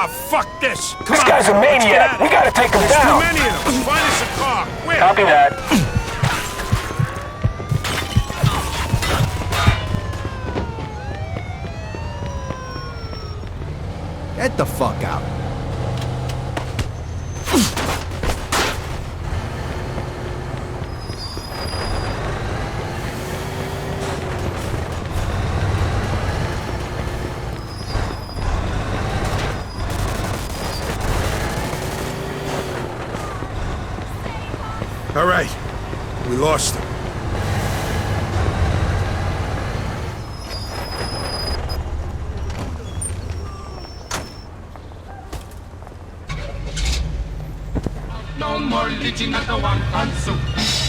Ah, fuck this! Come This on, guy's a let's get maniac. out of We here. gotta take him There's down. too many of them. Find us a car. Quick! Copy that. Get the fuck out. All right. We lost him. No more leeching at the wonton soup.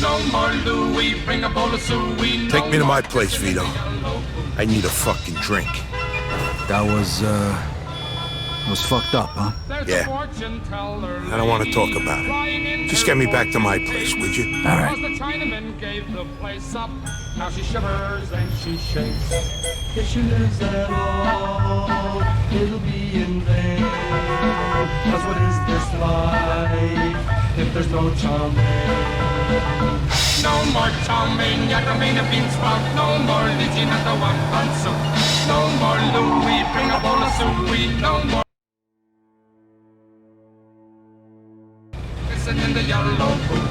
No more Louis, bring a bowl of suey. Take me to my place, Vito. I need a fucking drink. That was fucked up, huh? Yeah. I don't want to talk about it. Just get me back to my place, would you? All right. The Chinaman gave the place up. Now she shivers and she shakes. If she lives at all, it'll be in vain. 'Cause what is this life if there's no chow mein? No more chow mein, yakamina bean sprout. No more leeching at the wonton soup. No more Louis, bring a bowl of suey. No more kissing in the yellow boot.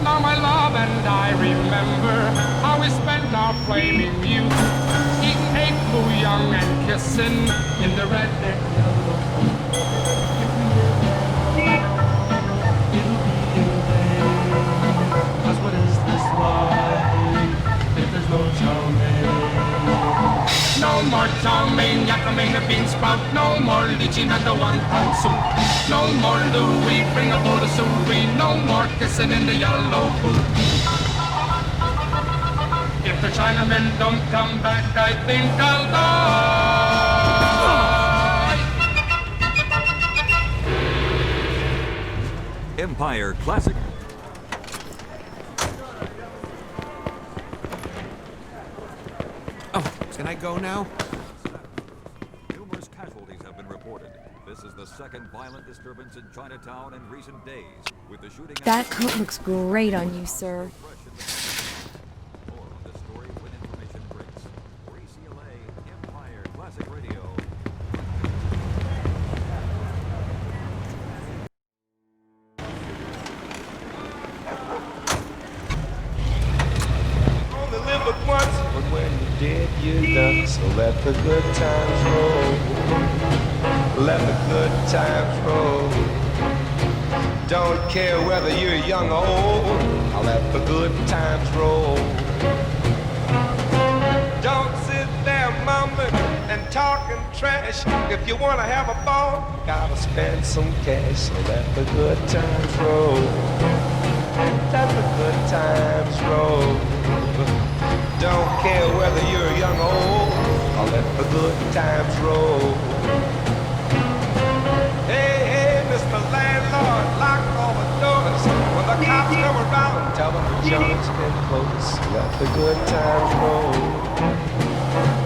Now my love and I remember how we spent our flaming youth, eating egg foo young and kissing in the redneck yellow boot. It'll be in vain. 'Cause what is this life if there's no chow mein? No more chow mein, yakamina bean sprout. No more leeching at the wonton soup. No more Louis, bring a bowl of suey. No more kissing in the yellow boot. If the Chinamen don't come back, I think I'll die. Empire Classic. Oh, can I go now? Numerous casualties have been reported. This is the second violent disturbance in Chinatown in recent days, with the shooting. That coat looks great on you, sir. More on this story when information breaks. For ECLA Empire Classic Radio. Only live but once, but when you're dead, you're done. So let the good times roll. Let the good times roll. Don't care whether you're young or old. I'll let the good times roll. Don't sit there mumbling and talking trash. If you wanna have a ball, gotta spend some cash. So let the good times roll. Let the good times roll. Don't care whether you're young or old. I'll let the good times roll. Hey, hey, Mr. Landlord, lock all the doors. When the cops come around, tell them the joint's been closed. Let the good times roll.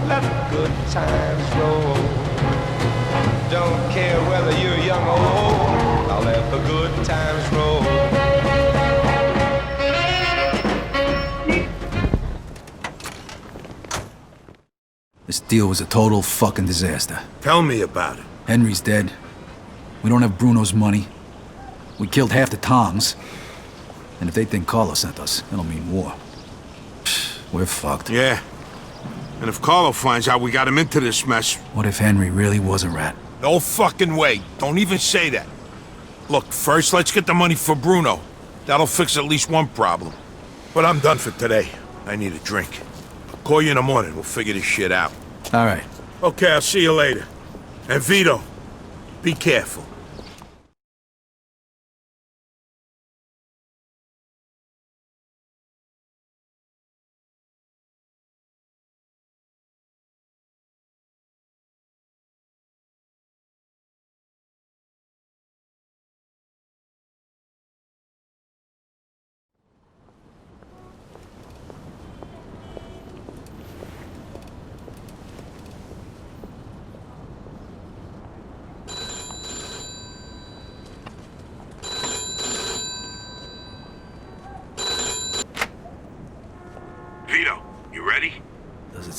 Let the good times roll. Don't care whether you're young or old. I'll let the good times roll. This deal was a total fucking disaster. Tell me about it. Henry's dead. We don't have Bruno's money. We killed half the Toms. And if they think Carlo sent us, it'll mean war. Psh, we're fucked. Yeah. And if Carlo finds out we got him into this mess... What if Henry really was a rat? No fucking way. Don't even say that. Look, first let's get the money for Bruno. That'll fix at least one problem. But I'm done for today. I need a drink. I'll call you in the morning. We'll figure this shit out. All right. Okay, I'll see you later. And Vito, be careful.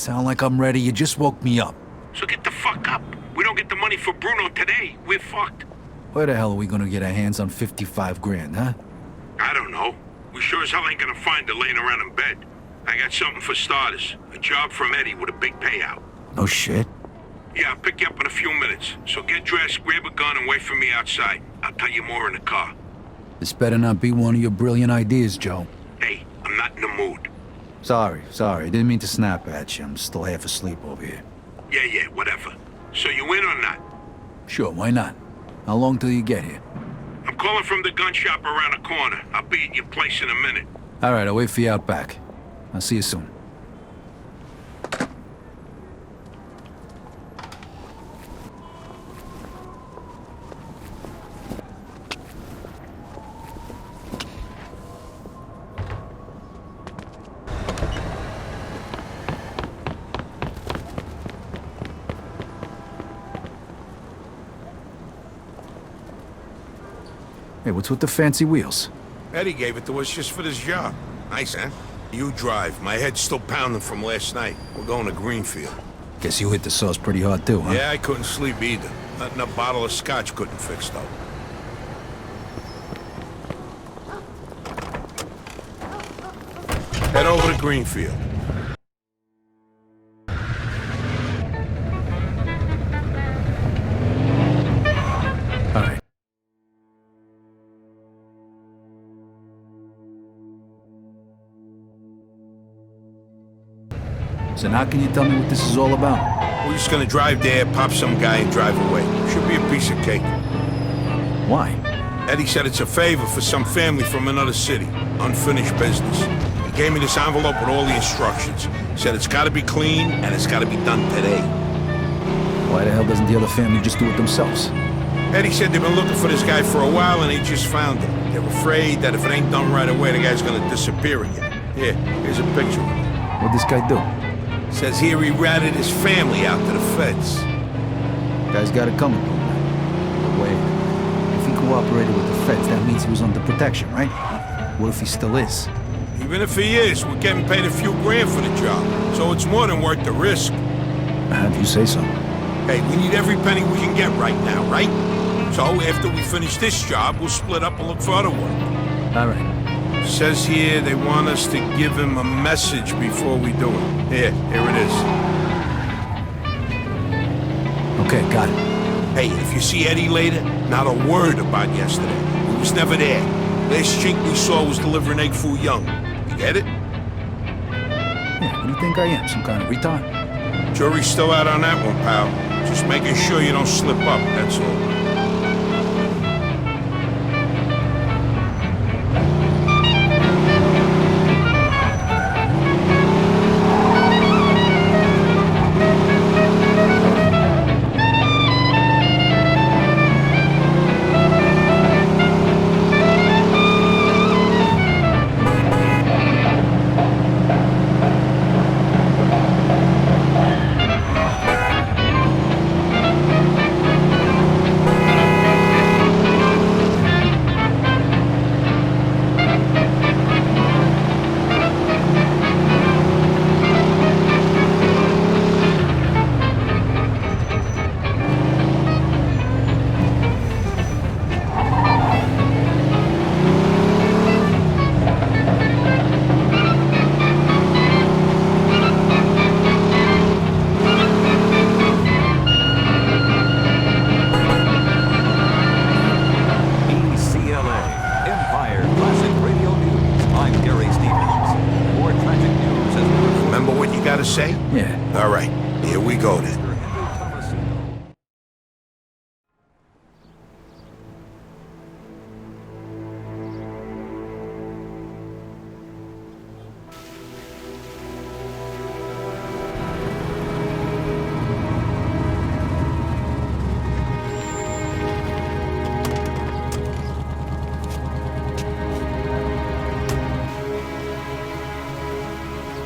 Sound like I'm ready? You just woke me up. So get the fuck up. We don't get the money for Bruno today, we're fucked. Where the hell are we gonna get our hands on 55 grand, huh? I don't know. We sure as hell ain't gonna find her laying around in bed. I got something for starters. A job from Eddie with a big payout. No shit. Yeah, I'll pick you up in a few minutes. So get dressed, grab a gun, and wait for me outside. I'll tell you more in the car. This better not be one of your brilliant ideas, Joe. Hey, I'm not in the mood. Sorry. Didn't mean to snap at you. I'm still half asleep over here. Yeah, whatever. So you in or not? Sure, why not? How long till you get here? I'm calling from the gun shop around the corner. I'll be at your place in a minute. All right, I'll wait for you out back. I'll see you soon. Hey, what's with the fancy wheels? Eddie gave it to us just for this job. Nice, huh? You drive. My head's still pounding from last night. We're going to Greenfield. Guess you hit the sauce pretty hard too, huh? Yeah, I couldn't sleep either. Nothing a bottle of scotch couldn't fix, though. Head over to Greenfield. All right. So now can you tell me what this is all about? We're just gonna drive there, pop some guy, and drive away. Should be a piece of cake. Why? Eddie said it's a favor for some family from another city. Unfinished business. He gave me this envelope with all the instructions. Said it's gotta be clean, and it's gotta be done today. Why the hell doesn't the other family just do it themselves? Eddie said they've been looking for this guy for a while, and they just found him. They're afraid that if it ain't done right away, the guy's gonna disappear again. Here, here's a picture of him. What'd this guy do? Says here he ratted his family out to the feds. Guy's got it coming. But wait, if he cooperated with the feds, that means he was under protection, right? What if he still is? Even if he is, we're getting paid a few grand for the job, so it's more than worth the risk. How do you say so? Hey, we need every penny we can get right now, right? So after we finish this job, we'll split up and look for other work. All right. Says here they want us to give him a message before we do it. Here it is. Okay, got it. Hey, if you see Eddie later, not a word about yesterday. He was never there. Last chink we saw was delivering egg foo young. You get it? Yeah, what do you think I am? Some kind of retard? Jury's still out on that one, pal. Just making sure you don't slip up, that's all. Say? Yeah. All right, here we go then.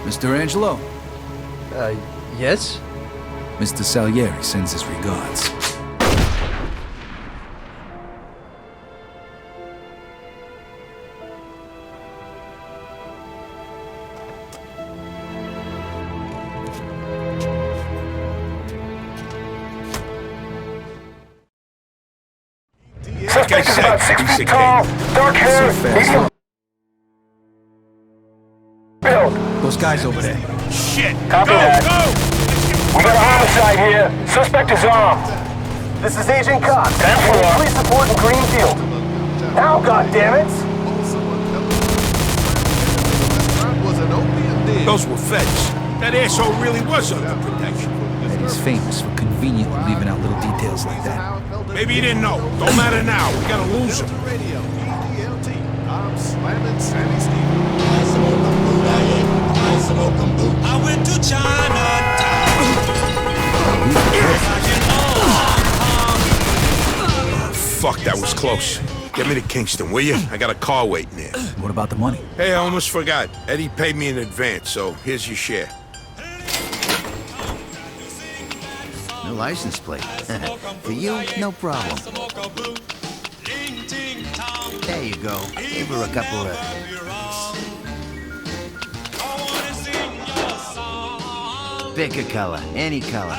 Mr. Angelo. Yes? Mr. Salieri sends his regards. is about 6 piece feet of tall, cake. dark hair, medium build. Those guys over there. Shit! Copy Go! that. Go! We got a homicide here. Suspect is armed. This is Agent Cox. 10-4. Police support in Greenfield. Now, goddammit! Those were feds. That asshole really was under protection. And he's famous for conveniently leaving out little details like that. Maybe you didn't know. Don't matter now. We gotta lose him. I'm slamming Sandy Stevens. I went to Fuck, that was close. Get me to Kingston, will you? I got a car waiting there. What about the money? Hey, I almost forgot. Eddie paid me in advance, so here's your share. No license plate. For you, no problem. There you go. Give her a couple of... Pick a color, any color.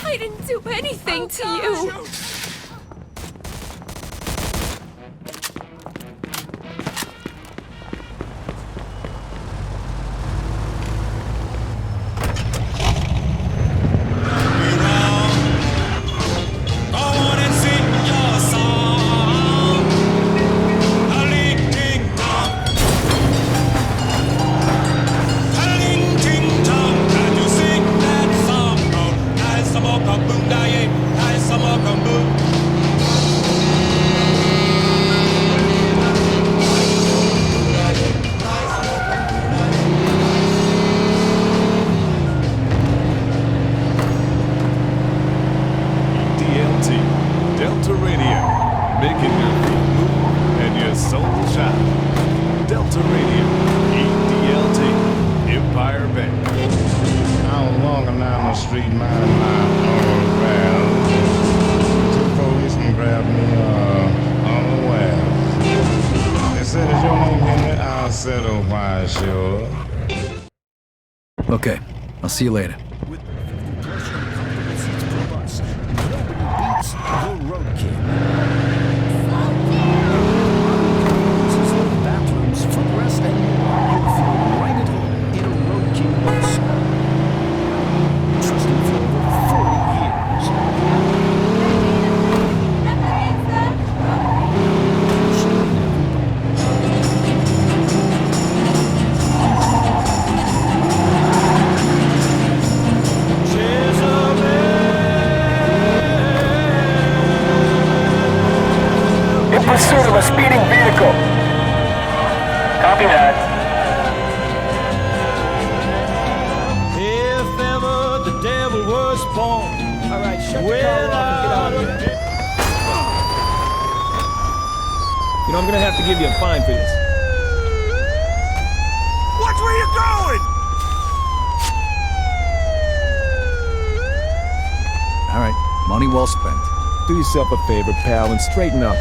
I didn't do anything to you. Delta Radio, making your feet move and your soul shine. Delta Radio, EDLT, Empire Bay. I was walking down the street, minding my own affairs. Two policemen grabbed me unaware. They said, "Is your name Henry?" I said, "Oh, why, sure." Okay, I'll see you later. With 50+ uncomfortable seats per bus, nobody beats the Road King. Bathrooms, footrest, and more. You'll feel right at home in a Road King bus. Trusted for over 40 years. In pursuit of a speeding vehicle. Copy that. If ever the devil was born. All right, shut the car off and get out of here. You know, I'm gonna have to give you a fine for this. Watch where you're going! All right, money well spent. Do yourself a favor, pal, and straighten up.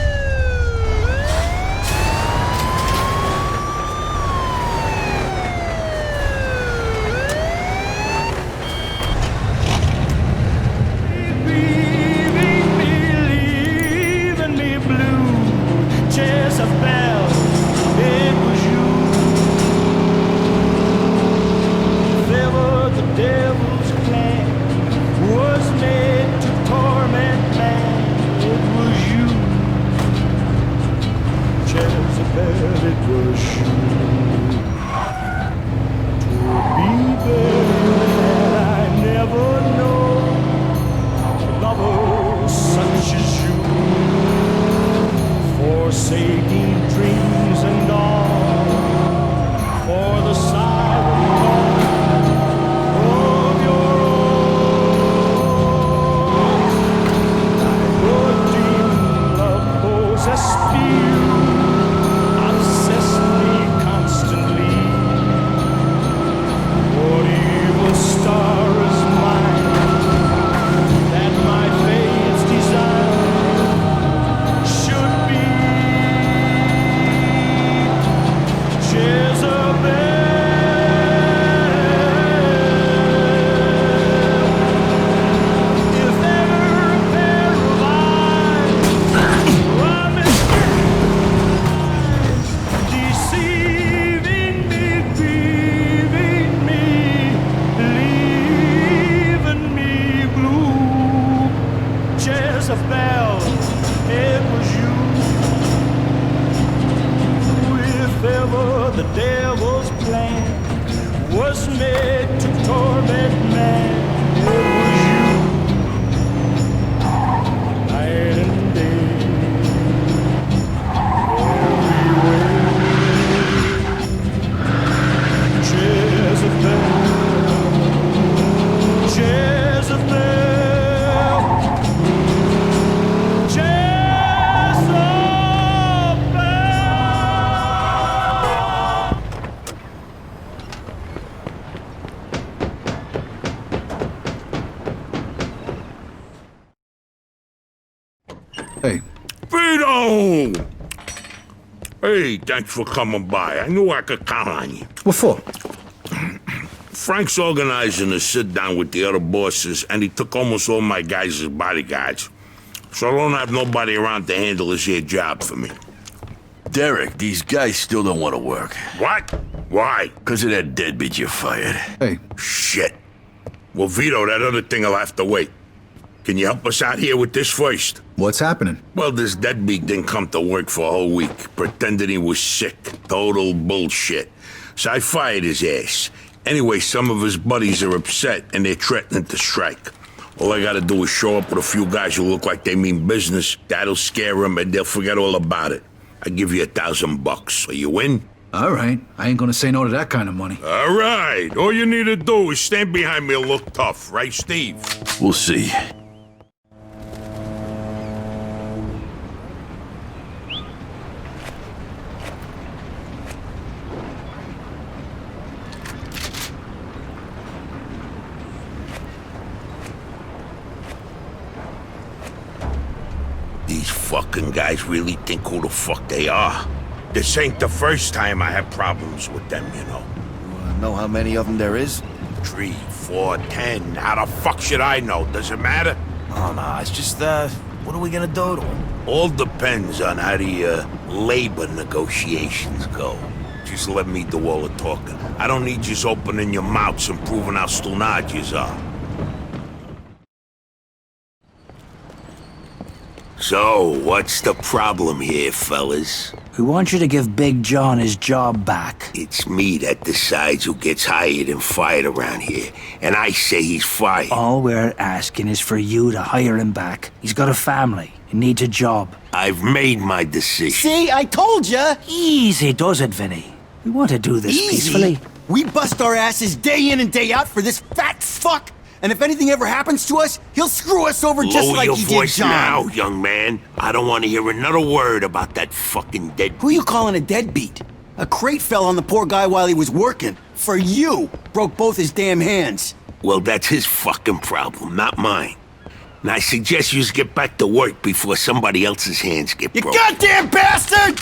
Leaving me blue, Jezebel, it was you. If ever the devil's plan was made to torment man, it was you. Jezebel, it was you. 'Twould be better had I never known lovers such as you. forsaking dreams and all, for the silent call of your own. Thy good demon love possessed me, obsessed me constantly. What evil star is mine that my fate's desire should be Jezebel? If ever a pair of eyes promised deceiving me, grieving me, leaving me blue, Jezebel, it was you. If ever the devil's plan was made to torment man, it was you. Night and day, everywhere. Jezebel, Jezebel, Hey, Vito! Hey, thanks for coming by. I knew I could count on you. what for? Frank's organizing a sit-down with the other bosses, and he took almost all my guys as bodyguards. So I don't have nobody around to handle this here job for me. Derek, these guys still don't want to work. What? Why? Because of that deadbeat you fired. Hey, Shit. Well, Vito, that other thing will have to wait. Can you help us out here with this first? what's happening? Well, this deadbeat didn't come to work for a whole week, pretending he was sick. Total bullshit. So I fired his ass. Anyway, some of his buddies are upset, and they're threatening to strike. All I gotta do is show up with a few guys who look like they mean business. That'll scare them, and they'll forget all about it. I give you $1,000. Are you in? All right, I ain't gonna say no to that kind of money. All right. All you need to do is stand behind me and look tough, right, Steve? We'll see. These fucking guys really think who the fuck they are. This ain't the first time I have problems with them, you know. Know how many of them there is? 3, 4, 10. How the fuck should I know? Does it matter? Oh, no, it's just, what are we gonna do to them? All depends on how the, labor negotiations go. Just let me do all the talking. I don't need you opening your mouths and proving how stunad yous are. So, what's the problem here, fellas? We want you to give Big John his job back. It's me that decides who gets hired and fired around here, and I say he's fired. All we're asking is for you to hire him back. He's got a family. He needs a job. I've made my decision. See, I told ya! Easy does it, Vinny. We want to do this peacefully. We bust our asses day in and day out for this fat fuck, and if anything ever happens to us, he'll screw us over just Lower like your he did voice John. now, young man. I don't want to hear another word about that fucking dead. Who you calling a deadbeat? A crate fell on the poor guy while he was working. For you. Broke both his damn hands. Well, that's his fucking problem, not mine. And I suggest you just get back to work before somebody else's hands get You broken. goddamn bastard!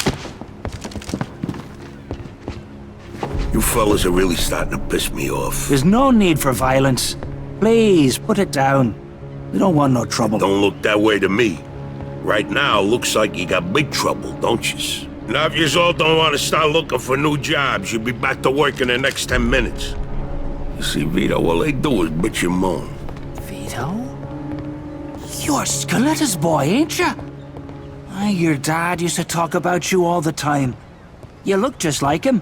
You fellas are really starting to piss me off. There's no need for violence. Please, put it down. We don't want no trouble. Don't look that way to me. Right now, looks like you got big trouble, don't you? Now, if you all don't want to start looking for new jobs, you'll be back to work in the next 10 minutes. You see, Vito, all they do is bitch and moan. Vito? You're Scaletta's boy, ain't you? Your dad used to talk about you all the time. You look just like him.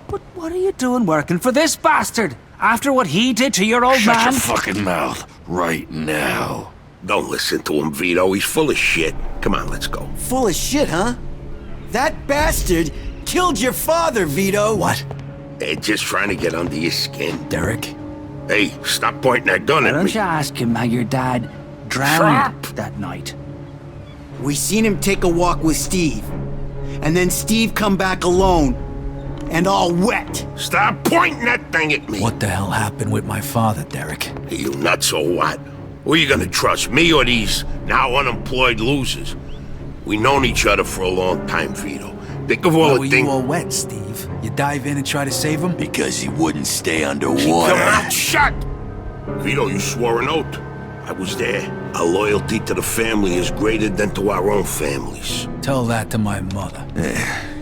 But what are you doing working for this bastard? After what he did to your old man? Shut your fucking mouth right now. Don't listen to him, Vito. He's full of shit. Come on, let's go. Full of shit, huh? That bastard killed your father, Vito. What? They're just trying to get under your skin. Derek? Hey, stop pointing that gun Why at don't me. you ask him how your dad drowned that night? We seen him take a walk with Steve. And then Steve come back alone. And all wet. Stop pointing that thing at me. What the hell happened with my father, Derek? Are you nuts or what? Who are you gonna trust, me or these now unemployed losers? We known each other for a long time, Vito. Think of all Why the were things... you all wet, Steve? You dive in and try to save him? Because he wouldn't stay Keep underwater. your mouth shut! Vito, you swore an oath. I was there. Our loyalty to the family is greater than to our own families. Tell that to my mother.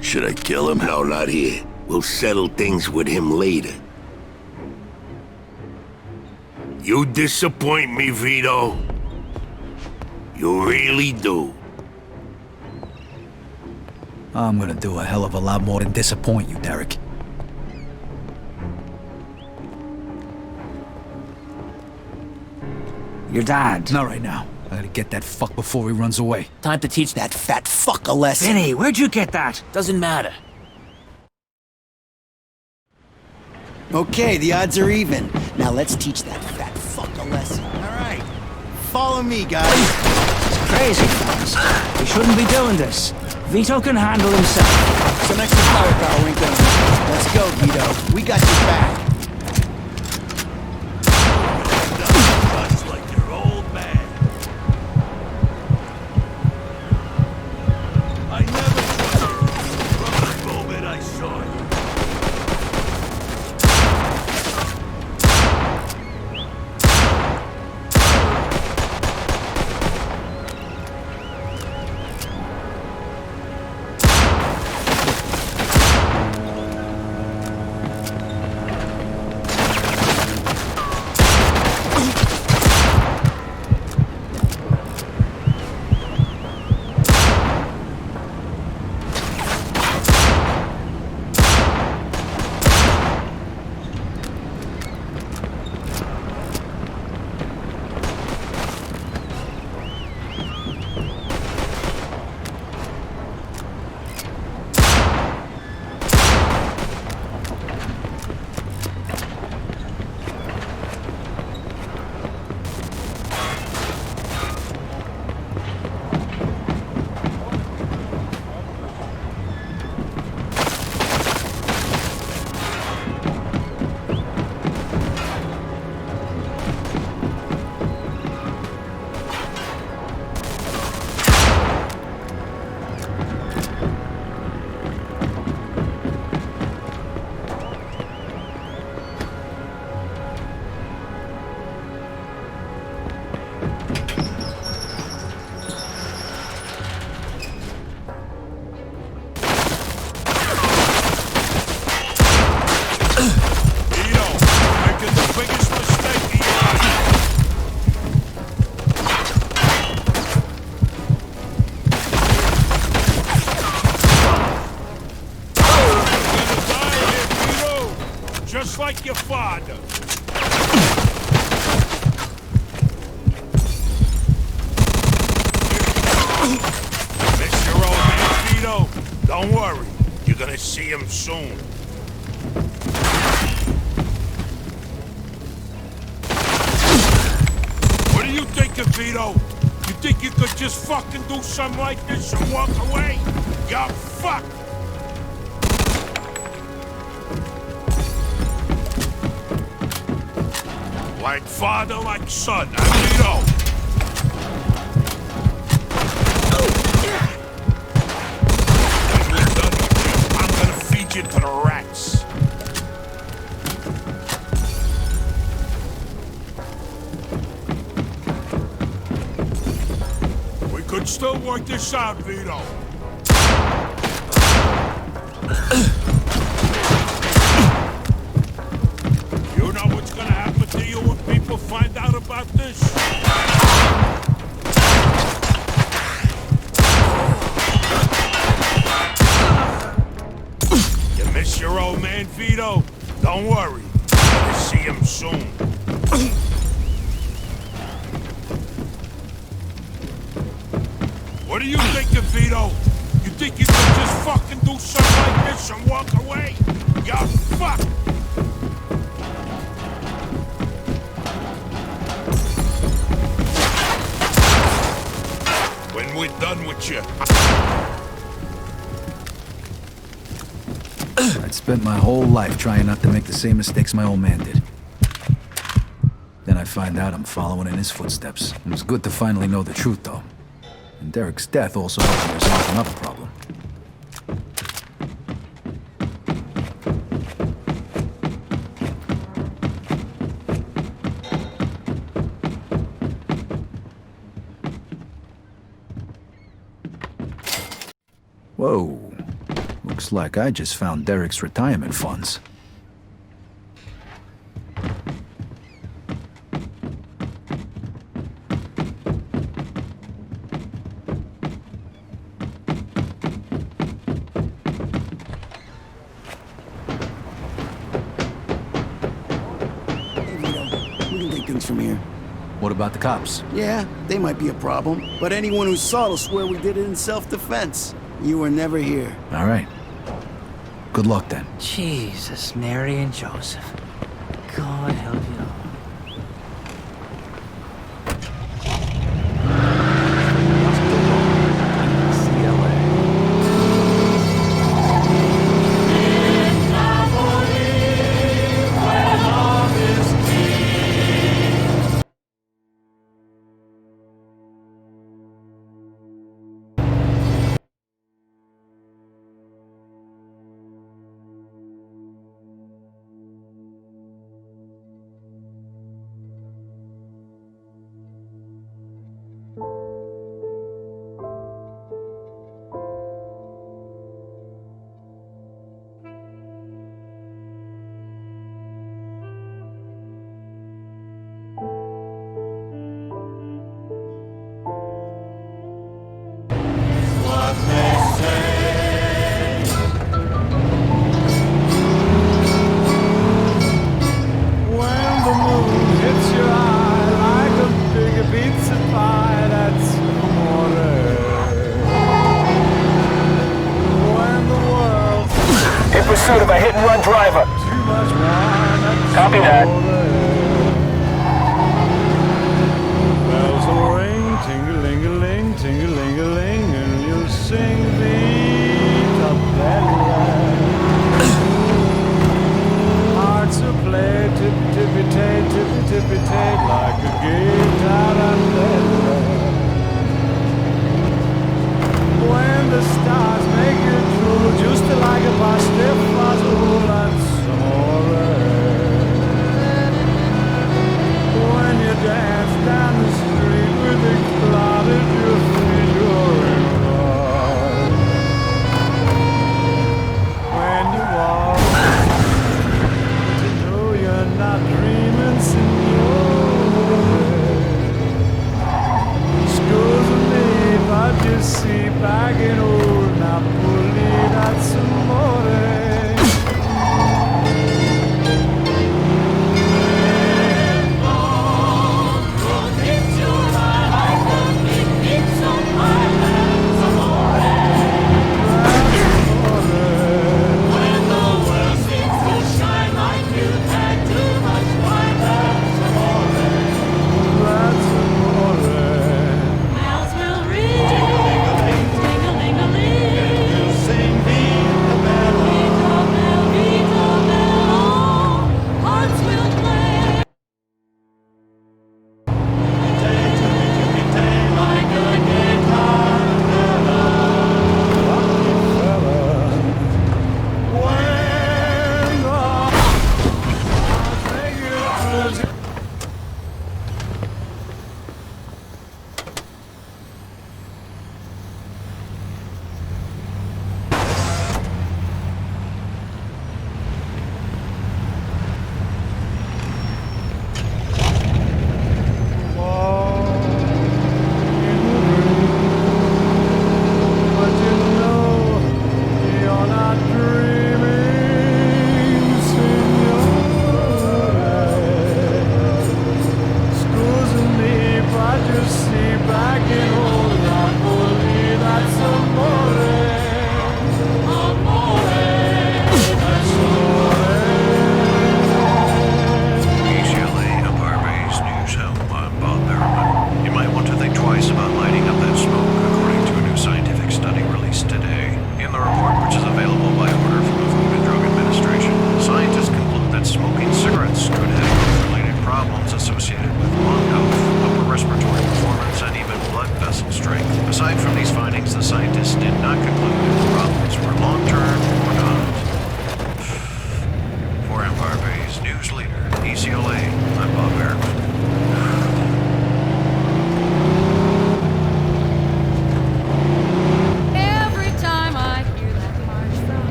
Should I kill him? No, not here. We'll settle things with him later. You disappoint me, Vito. You really do. I'm gonna do a hell of a lot more than disappoint you, Derek. Your dad. Not right now. I gotta get that fuck before he runs away. Time to teach that fat fuck a lesson. Vinny, where'd you get that? Doesn't matter. Okay, the odds are even. Now let's teach that fat fuck a lesson. All right. Follow me, guys. It's crazy, fellas. We shouldn't be doing this. Vito can handle himself. Some extra firepower ain't gonna... Let's go, Vito. We got your back. Just like your old man. I never trusted you from the moment I saw you. Just like your father. Miss your old man, Vito? Don't worry. You're gonna see him soon. What do you think of Vito? You think you could just fucking do something like this and walk away? You're fucked! Like father, like son, I'm Vito. When we're done with this, I'm gonna feed you to the rats. We could still work this out, Vito. You know what's gonna happen to you when people find out about this? You miss your old man, Vito? Don't worry. You're gonna see him soon. What do you think of Vito? You think you can just fucking do something like this and walk away? You're fucked! When we're done with you... I'd spent my whole life trying not to make the same mistakes my old man did. Then I find out I'm following in his footsteps. It was good to finally know the truth, though. And Derek's death also helped me resolve another problem. Whoa. Looks like I just found Derek's retirement funds. From here. What about the cops? Yeah, they might be a problem, but anyone who saw will swear we did it in self-defense. You were never here. All right. Good luck, then. Jesus, Mary and Joseph. God help you all. Pursuit of a hit-and-run driver. Copy that. Bells will ring, ting-a-ling-a-ling, ting-a-ling-a-ling, and you'll sing Vito Scaletta. Hearts will play tip-tippy-tay, tip-tippy-tay, like a guitar. When the stars make you drool, just like a pasta puzzle and some more. When you dance down the street with the cloud at your feet, you're in love. When you walk, you know you're not dreaming, senor.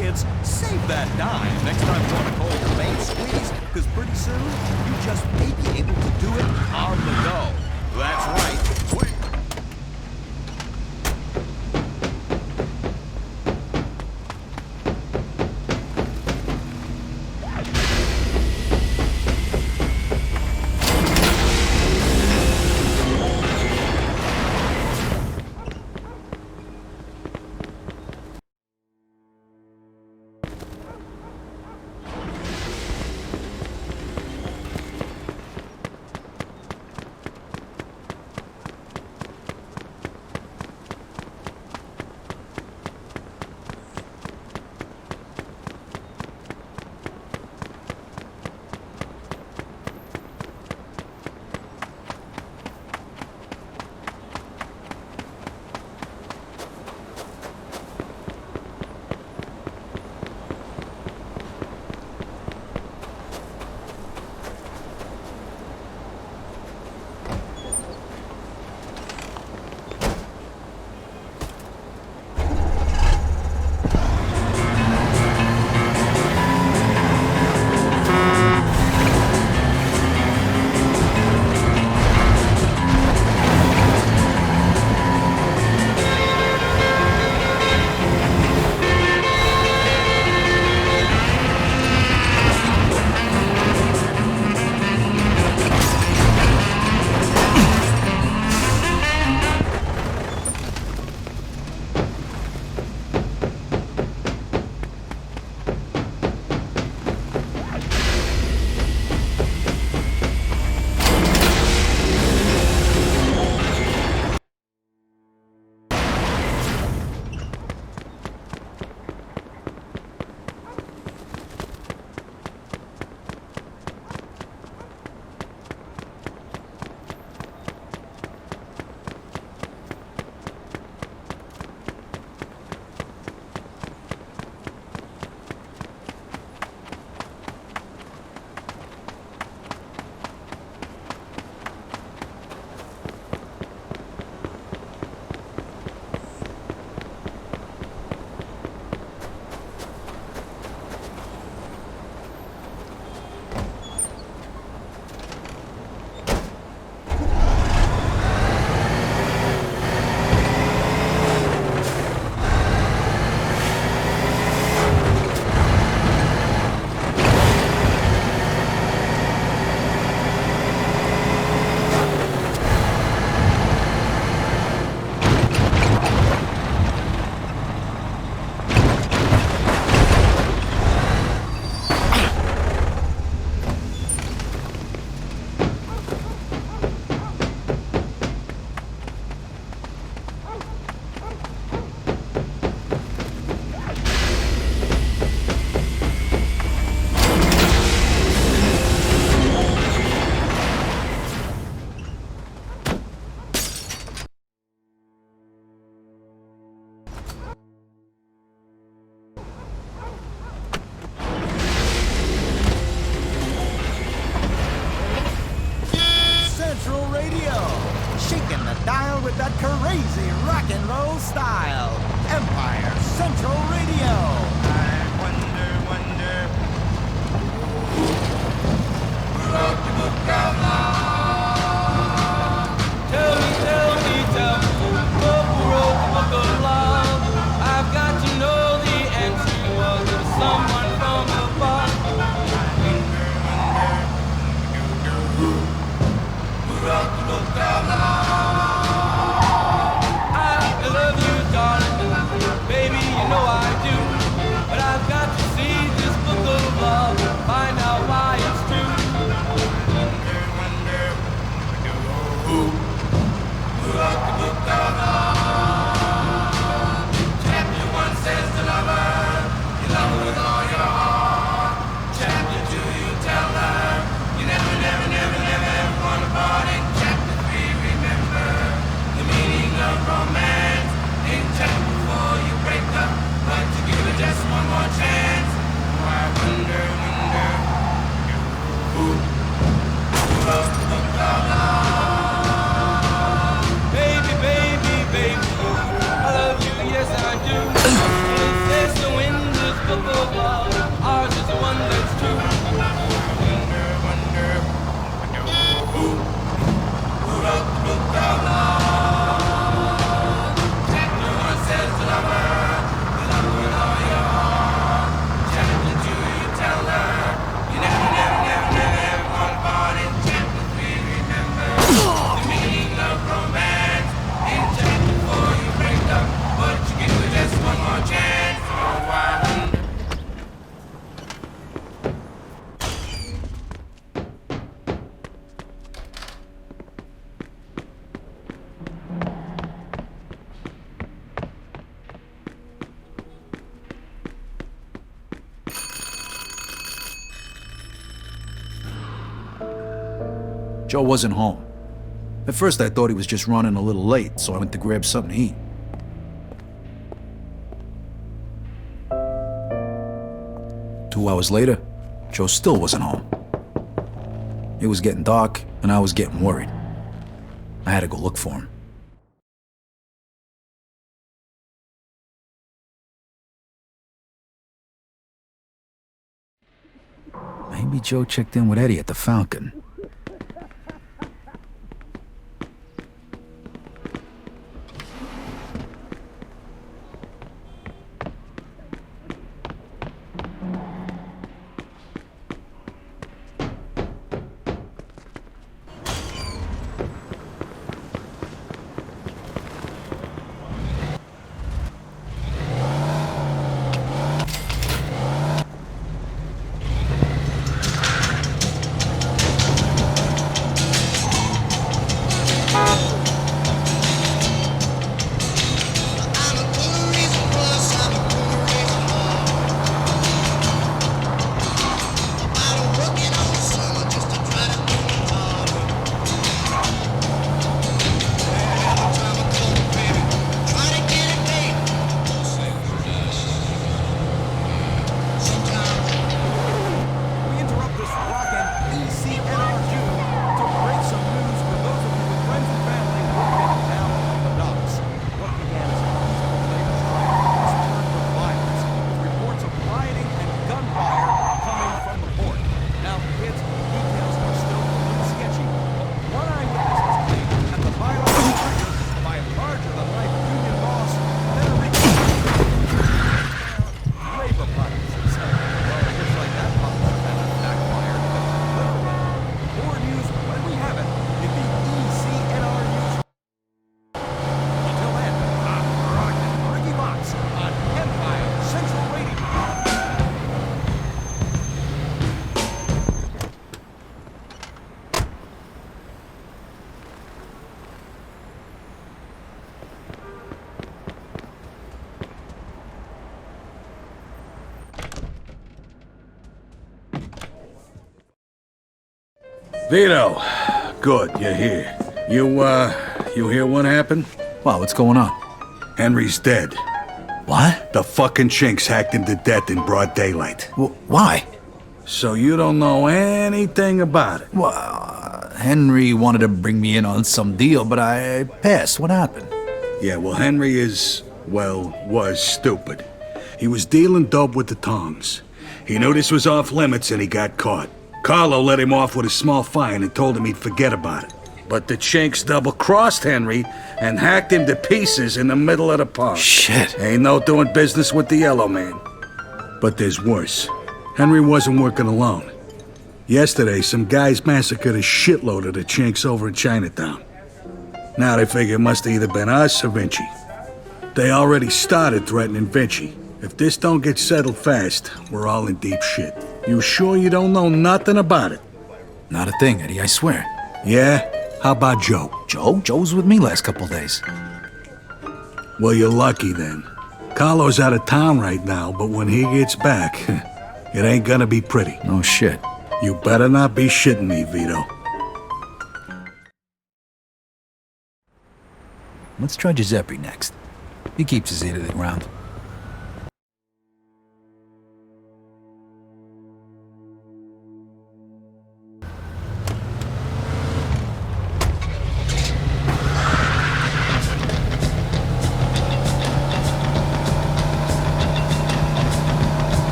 kids, save that dime next time you want to call your main squeeze, because pretty soon you just may be able to do it on the go. That's right. Quick. with that crazy rock and roll style. Empire Central Radio. I wonder. Tell me, who wrote the book of love? I've got to know the answer. Was it someone from above? Who wrote the book of love? I love you, darling. Baby, you know I Joe wasn't home. At first I thought he was just running a little late, so I went to grab something to eat. Two hours later, Joe still wasn't home. It was getting dark, and I was getting worried. I had to go look for him. Maybe Joe checked in with Eddie at the Falcon. Vito, good, you're here. You hear what happened? Wow, what's going on? Henry's dead. What? The fucking chinks hacked him to death in broad daylight. Why? So you don't know anything about it? Well, Henry wanted to bring me in on some deal, but I passed. What happened? Yeah, well, Henry was stupid. He was dealing dope with the tongs. He knew this was off limits and he got caught. Carlo let him off with a small fine and told him he'd forget about it. But the chinks double-crossed Henry and hacked him to pieces in the middle of the park. Shit. Ain't no doing business with the Yellow Man. But there's worse. Henry wasn't working alone. Yesterday, some guys massacred a shitload of the chinks over in Chinatown. Now they figure it must have either been us or Vinci. They already started threatening Vinci. If this don't get settled fast, we're all in deep shit. You sure you don't know nothing about it? Not a thing, Eddie, I swear. Yeah? How about Joe? Joe? Joe's with me last couple days. Well, you're lucky then. Carlo's out of town right now, but when he gets back, it ain't gonna be pretty. No shit. You better not be shitting me, Vito. Let's try Giuseppe next. He keeps his ear to the ground.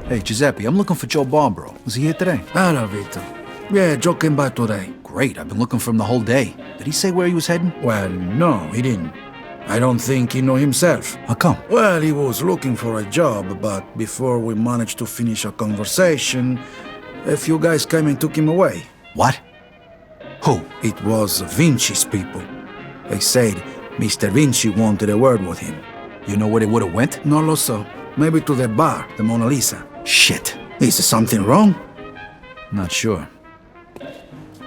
Hey, Giuseppe, I'm looking for Joe Barbaro. Was he here today? Hello, Vito. Yeah, Joe came by today. Great, I've been looking for him the whole day. Did he say where he was heading? Well, no, he didn't. I don't think he know himself. How come? Well, he was looking for a job, but before we managed to finish our conversation, a few guys came and took him away. What? Who? It was Vinci's people. They said Mr. Vinci wanted a word with him. You know where they would've went? No lo so. Maybe to the bar, the Mona Lisa. Shit. Is there something wrong? Not sure.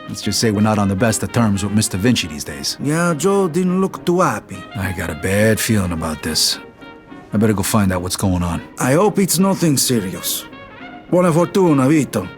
Let's just say we're not on the best of terms with Mr. Vinci these days. Yeah, Joe didn't look too happy. I got a bad feeling about this. I better go find out what's going on. I hope it's nothing serious. Buona fortuna, Vito.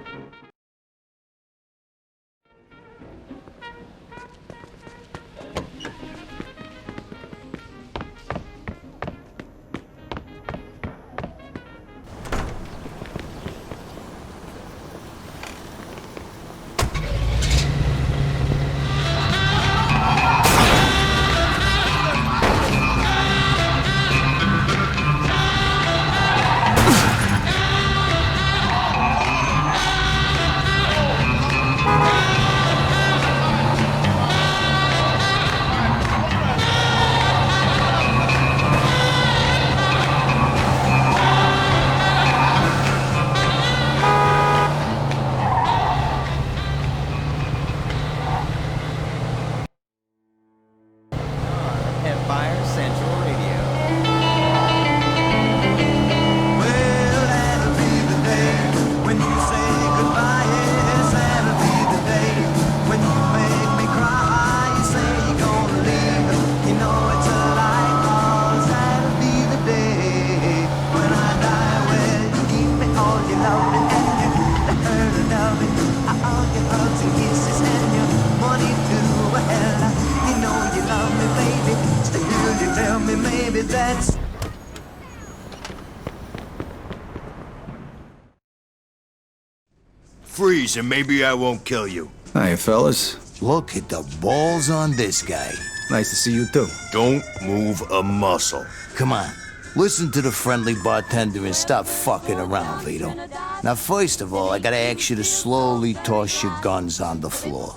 Empire Central Radio. Well, that'll be the day when you say goodbye. Yes, that'll be the day when you make me cry. You say you're gonna leave, you know it's a lie. 'Cause that'll be the day when I die. Well, you give me all your loving and the hurt of loving, all your hugs and kisses and your money too. Well, you know you love me, baby. Still, you tell me maybe that's. Freeze, and maybe I won't kill you. Hiya, fellas. Look at the balls on this guy. Nice to see you, too. Don't move a muscle. Come on. Listen to the friendly bartender and stop fucking around, Vito. Now, first of all, I gotta ask you to slowly toss your guns on the floor.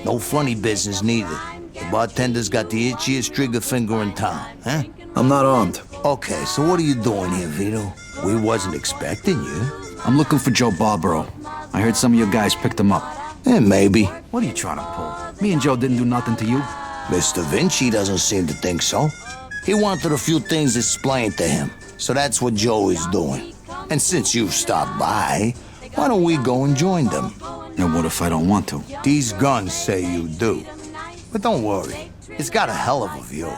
No funny business, neither. The bartender's got the itchiest trigger finger in town, huh? I'm not armed. Okay, so what are you doing here, Vito? We wasn't expecting you. I'm looking for Joe Barbaro. I heard some of your guys picked him up. Maybe. What are you trying to pull? Me and Joe didn't do nothing to you. Mr. Vinci doesn't seem to think so. He wanted a few things explained to him, so that's what Joe is doing. And since you've stopped by, why don't we go and join them? And what if I don't want to? These guns say you do. But don't worry, it's got a hell of a view.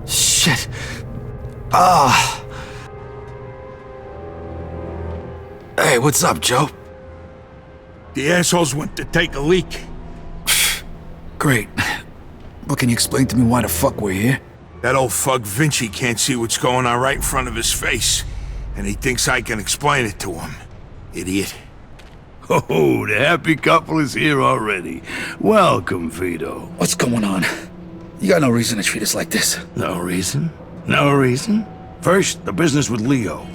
Shit. Ah. Hey, what's up, Joe? The assholes went to take a leak. Great. Well, can you explain to me why the fuck we're here? That old fuck Vinci can't see what's going on right in front of his face. And he thinks I can explain it to him. Idiot. Oh, the happy couple is here already. Welcome, Vito. What's going on? You got no reason to treat us like this. No reason? No reason? First, the business with Leo.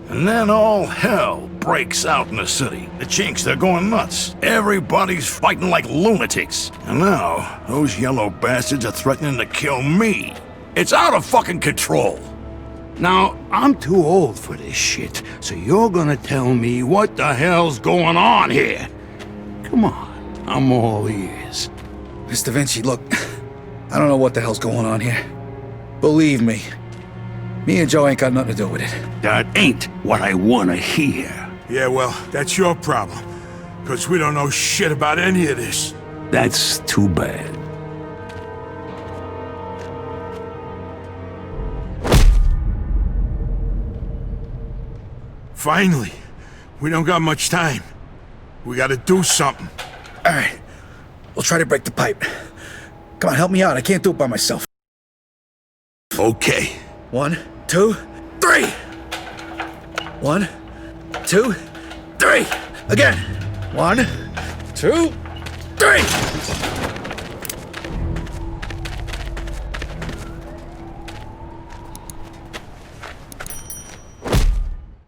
And then all hell breaks out in the city. The chinks, they're going nuts. Everybody's fighting like lunatics. And now, those yellow bastards are threatening to kill me. It's out of fucking control. Now, I'm too old for this shit, so you're gonna tell me what the hell's going on here. Come on, I'm all ears. Mr. Vinci, look, I don't know what the hell's going on here. Believe me, me and Joe ain't got nothing to do with it. That ain't what I wanna hear. Yeah, well, that's your problem. Because we don't know shit about any of this. That's too bad. Finally. We don't got much time. We gotta do something. All right. We'll try to break the pipe. Come on, help me out. I can't do it by myself. Okay. 1, 2, 3. 1, 2, 3. Again. 1, 2, 3.